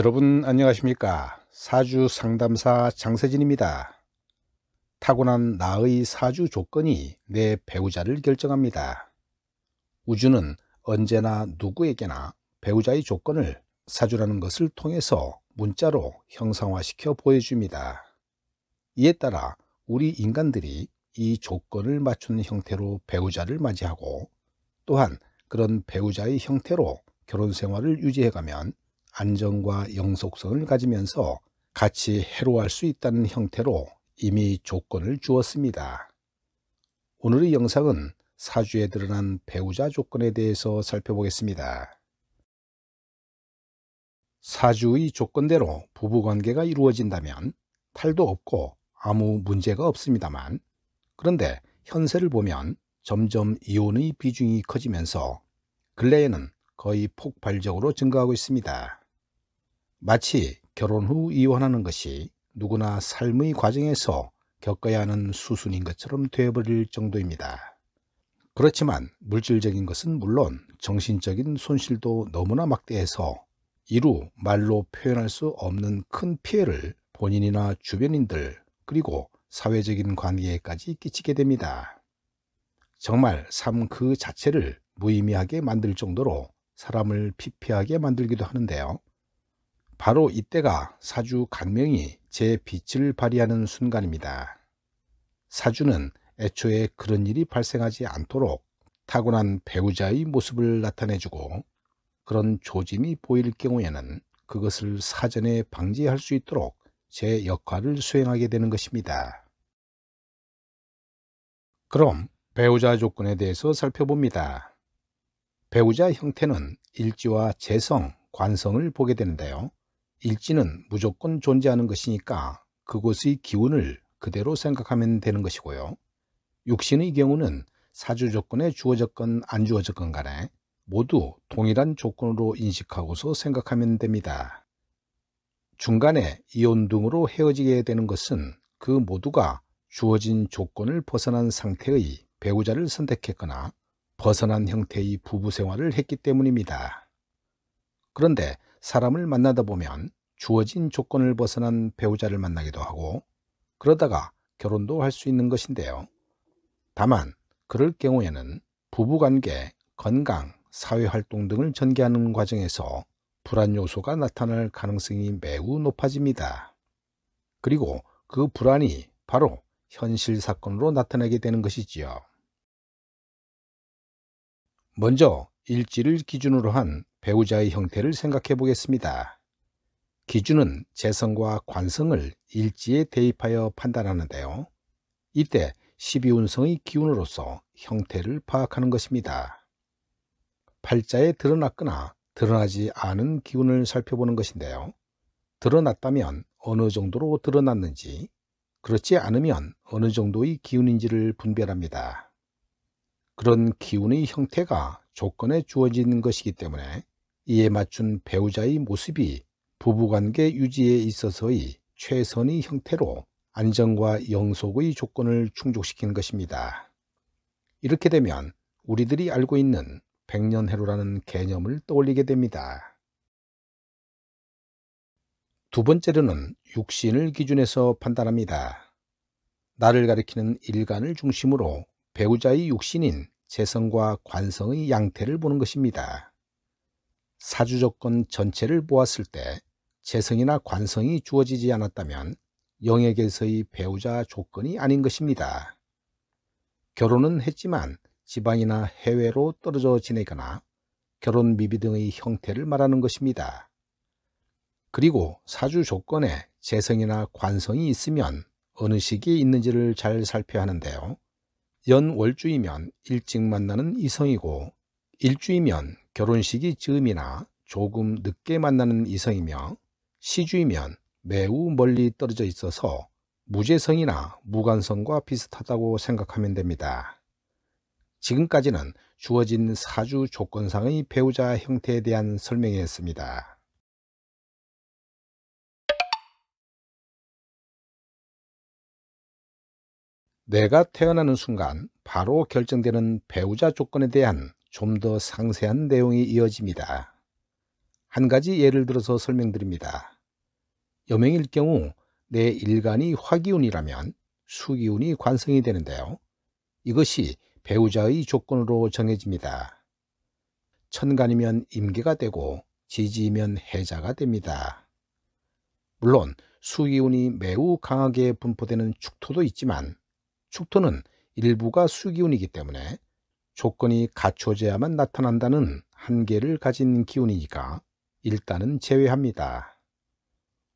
여러분 안녕하십니까? 사주 상담사 장세진입니다. 타고난 나의 사주 조건이 내 배우자를 결정합니다. 우주는 언제나 누구에게나 배우자의 조건을 사주라는 것을 통해서 문자로 형상화시켜 보여줍니다. 이에 따라 우리 인간들이 이 조건을 맞춘 형태로 배우자를 맞이하고, 또한 그런 배우자의 형태로 결혼 생활을 유지해가면 안정과 영속성을 가지면서 같이 해로할 수 있다는 형태로 이미 조건을 주었습니다. 오늘의 영상은 사주에 드러난 배우자 조건에 대해서 살펴보겠습니다. 사주의 조건대로 부부관계가 이루어진다면 탈도 없고 아무 문제가 없습니다만, 그런데 현세를 보면 점점 이혼의 비중이 커지면서 근래에는 거의 폭발적으로 증가하고 있습니다. 마치 결혼 후 이혼하는 것이 누구나 삶의 과정에서 겪어야 하는 수순인 것처럼 되어버릴 정도입니다. 그렇지만 물질적인 것은 물론 정신적인 손실도 너무나 막대해서 이루 말로 표현할 수 없는 큰 피해를 본인이나 주변인들, 그리고 사회적인 관계에까지 끼치게 됩니다. 정말 삶 그 자체를 무의미하게 만들 정도로 사람을 피폐하게 만들기도 하는데요. 바로 이때가 사주 간명이 제 빛을 발휘하는 순간입니다. 사주는 애초에 그런 일이 발생하지 않도록 타고난 배우자의 모습을 나타내주고, 그런 조짐이 보일 경우에는 그것을 사전에 방지할 수 있도록 제 역할을 수행하게 되는 것입니다. 그럼 배우자 조건에 대해서 살펴봅니다. 배우자 형태는 일지와 재성, 관성을 보게 되는데요. 일지는 무조건 존재하는 것이니까 그곳의 기운을 그대로 생각하면 되는 것이고요. 육신의 경우는 사주 조건에 주어졌건 안 주어졌건 간에 모두 동일한 조건으로 인식하고서 생각하면 됩니다. 중간에 이혼 등으로 헤어지게 되는 것은 그 모두가 주어진 조건을 벗어난 상태의 배우자를 선택했거나 벗어난 형태의 부부 생활을 했기 때문입니다. 그런데 사람을 만나다 보면 주어진 조건을 벗어난 배우자를 만나기도 하고, 그러다가 결혼도 할 수 있는 것인데요. 다만 그럴 경우에는 부부관계, 건강, 사회활동 등을 전개하는 과정에서 불안 요소가 나타날 가능성이 매우 높아집니다. 그리고 그 불안이 바로 현실 사건으로 나타나게 되는 것이지요. 먼저 일지를 기준으로 한 배우자의 형태를 생각해 보겠습니다. 기준은 재성과 관성을 일지에 대입하여 판단하는데요. 이때 12운성의 기운으로서 형태를 파악하는 것입니다. 팔자에 드러났거나 드러나지 않은 기운을 살펴보는 것인데요. 드러났다면 어느 정도로 드러났는지, 그렇지 않으면 어느 정도의 기운인지를 분별합니다. 그런 기운의 형태가 조건에 주어진 것이기 때문에 이에 맞춘 배우자의 모습이 부부관계 유지에 있어서의 최선의 형태로 안정과 영속의 조건을 충족시키는 것입니다. 이렇게 되면 우리들이 알고 있는 백년해로라는 개념을 떠올리게 됩니다. 두 번째로는 육신을 기준해서 판단합니다. 나를 가리키는 일간을 중심으로 배우자의 육신인 재성과 관성의 양태를 보는 것입니다. 사주 조건 전체를 보았을 때 재성이나 관성이 주어지지 않았다면 영역에서의 배우자 조건이 아닌 것입니다. 결혼은 했지만 지방이나 해외로 떨어져 지내거나 결혼 미비 등의 형태를 말하는 것입니다. 그리고 사주 조건에 재성이나 관성이 있으면 어느 시기에 있는지를 잘 살펴야 하는데요. 연월주이면 일찍 만나는 이성이고, 일주이면 결혼식이 즈음이나 조금 늦게 만나는 이성이며, 시주이면 매우 멀리 떨어져 있어서 무재성이나 무관성과 비슷하다고 생각하면 됩니다. 지금까지는 주어진 사주 조건상의 배우자 형태에 대한 설명이었습니다. 내가 태어나는 순간 바로 결정되는 배우자 조건에 대한 좀 더 상세한 내용이 이어집니다. 한 가지 예를 들어서 설명드립니다. 여명일 경우 내 일간이 화기운이라면 수기운이 관성이 되는데요. 이것이 배우자의 조건으로 정해집니다. 천간이면 임계가 되고 지지이면 해자가 됩니다. 물론 수기운이 매우 강하게 분포되는 축토도 있지만 축토는 일부가 수기운이기 때문에 조건이 갖춰져야만 나타난다는 한계를 가진 기운이니까 일단은 제외합니다.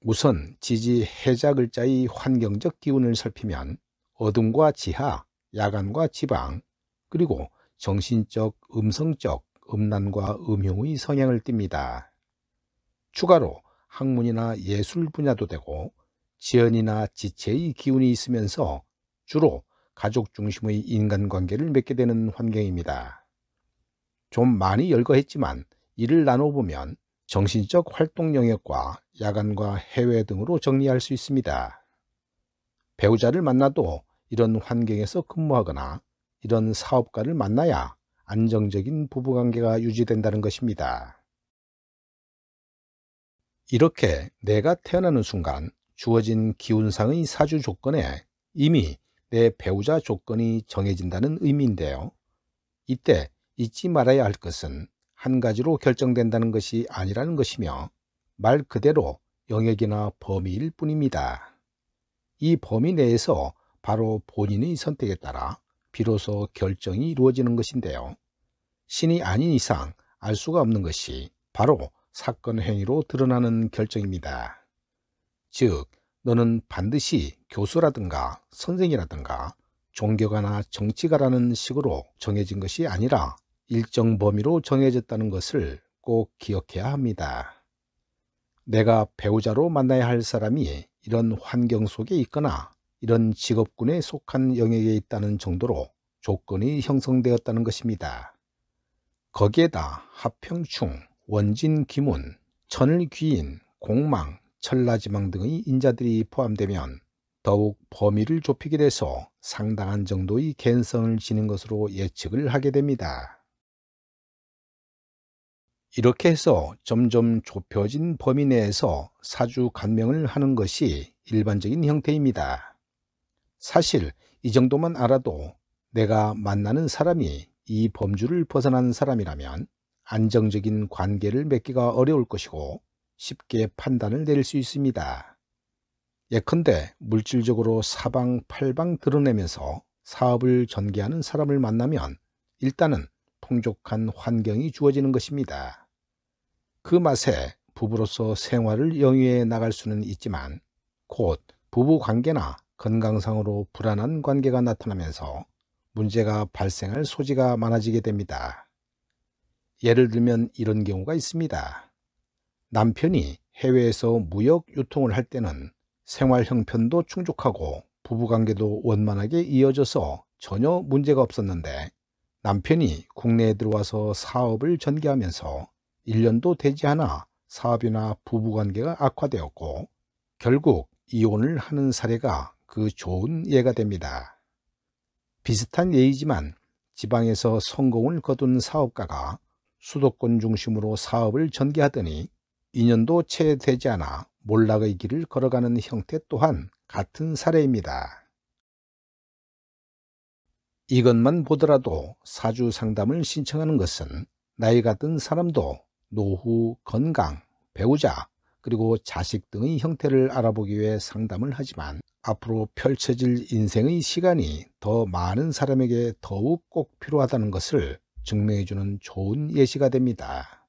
우선 지지 해자 글자의 환경적 기운을 살피면 어둠과 지하, 야간과 지방, 그리고 정신적, 음성적, 음란과 음흉의 성향을 띱니다. 추가로 학문이나 예술 분야도 되고 지연이나 지체의 기운이 있으면서 주로 가족 중심의 인간관계를 맺게 되는 환경입니다. 좀 많이 열거했지만 이를 나눠보면 정신적 활동 영역과 야간과 해외 등으로 정리할 수 있습니다. 배우자를 만나도 이런 환경에서 근무하거나 이런 사업가를 만나야 안정적인 부부관계가 유지된다는 것입니다. 이렇게 내가 태어나는 순간 주어진 기운상의 사주 조건에 이미 내 배우자 조건이 정해진다는 의미인데요. 이때 잊지 말아야 할 것은 한 가지로 결정된다는 것이 아니라는 것이며 말 그대로 영역이나 범위일 뿐입니다. 이 범위 내에서 바로 본인의 선택에 따라 비로소 결정이 이루어지는 것인데요. 신이 아닌 이상 알 수가 없는 것이 바로 사건 행위로 드러나는 결정입니다. 즉, 너는 반드시 교수라든가 선생이라든가 종교가나 정치가라는 식으로 정해진 것이 아니라 일정 범위로 정해졌다는 것을 꼭 기억해야 합니다. 내가 배우자로 만나야 할 사람이 이런 환경 속에 있거나 이런 직업군에 속한 영역에 있다는 정도로 조건이 형성되었다는 것입니다. 거기에다 하평충, 원진기문, 천을귀인, 공망, 천라지망 등의 인자들이 포함되면 더욱 범위를 좁히게 돼서 상당한 정도의 개연성을 지닌 것으로 예측을 하게 됩니다. 이렇게 해서 점점 좁혀진 범위 내에서 사주 간명을 하는 것이 일반적인 형태입니다. 사실 이 정도만 알아도 내가 만나는 사람이 이 범주를 벗어난 사람이라면 안정적인 관계를 맺기가 어려울 것이고 쉽게 판단을 내릴 수 있습니다. 예컨대 물질적으로 사방팔방 드러내면서 사업을 전개하는 사람을 만나면 일단은 풍족한 환경이 주어지는 것입니다. 그 맛에 부부로서 생활을 영위해 나갈 수는 있지만 곧 부부관계나 건강상으로 불안한 관계가 나타나면서 문제가 발생할 소지가 많아지게 됩니다. 예를 들면 이런 경우가 있습니다. 남편이 해외에서 무역 유통을 할 때는 생활 형편도 충족하고 부부관계도 원만하게 이어져서 전혀 문제가 없었는데 남편이 국내에 들어와서 사업을 전개하면서 1년도 되지 않아 사업이나 부부관계가 악화되었고 결국 이혼을 하는 사례가 그 좋은 예가 됩니다. 비슷한 예이지만 지방에서 성공을 거둔 사업가가 수도권 중심으로 사업을 전개하더니 2년도 채 되지 않아 몰락의 길을 걸어가는 형태 또한 같은 사례입니다. 이것만 보더라도 사주 상담을 신청하는 것은 나이가 든 사람도 노후, 건강, 배우자, 그리고 자식 등의 형태를 알아보기 위해 상담을 하지만 앞으로 펼쳐질 인생의 시간이 더 많은 사람에게 더욱 꼭 필요하다는 것을 증명해주는 좋은 예시가 됩니다.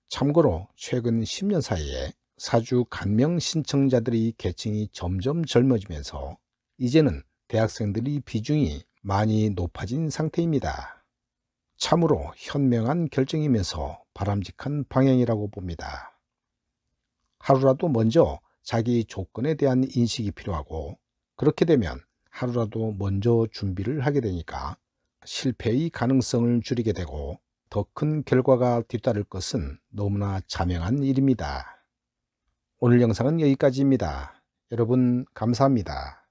참고로 최근 10년 사이에 사주 간명 신청자들의 계층이 점점 젊어지면서 이제는 대학생들의 비중이 많이 높아진 상태입니다. 참으로 현명한 결정이면서 바람직한 방향이라고 봅니다. 하루라도 먼저 자기 조건에 대한 인식이 필요하고 그렇게 되면 하루라도 먼저 준비를 하게 되니까 실패의 가능성을 줄이게 되고 더 큰 결과가 뒤따를 것은 너무나 자명한 일입니다. 오늘 영상은 여기까지입니다. 여러분 감사합니다.